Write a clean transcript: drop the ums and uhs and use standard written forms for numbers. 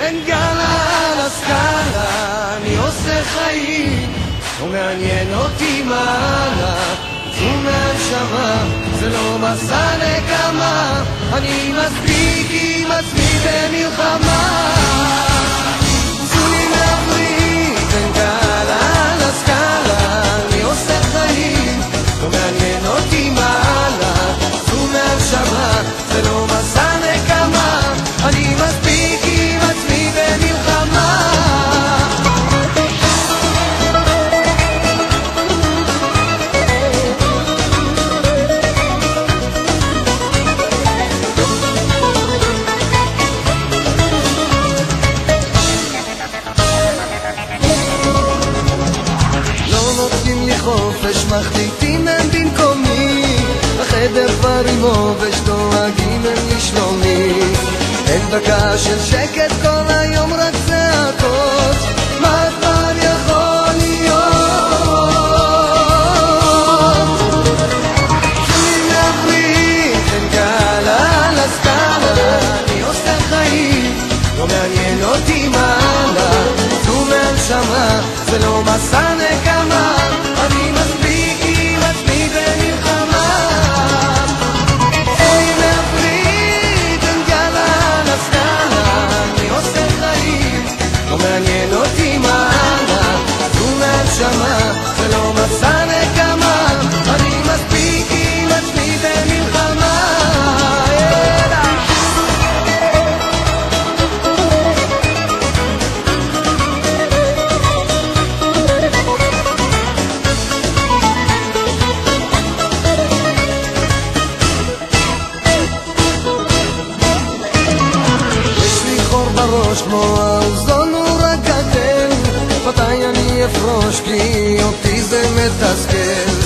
אין גלה על הסקאלה, אני עושה חיים, לא מעניין אותי מעלה, זו מהנשמה, זה לא מסע נקמה, אני מספיק עם עצמי במלחמה. זו לי מהברית, אין גלה על הסקאלה, אני עושה חיים, לא מעניין אותי מעלה, זו מהנשמה, זה לא מסע נקמה, אני מספיק עם עצמי במלחמה. לא נותנים לי חופש, מחליטים הם במקומי, בחדר כבר עם עובש, דואגים הם לשלומי. אין דקה של שקט, כל היום רק צעקות, מה כבר יכול להיות? זוהי להברית, אין גלה על הסקאלה, אני עושה חיים, לא מעניין אותי מעלה, זו מהנשמה, זה לא מסע נקמה, אני מספיק עם עצמי במלחמה. זוהי להברית, אין גלה על הסקאלה, אני עושה חיים, לא מעניין אותי מעלה, זו מהנשמה, זה לא מסע נקמה, אני מספיק עם עצמי במלחמה. בראש כמו האוזון הוא רק גדל, מתי אני אפרוש כי אותי זה מתסכל.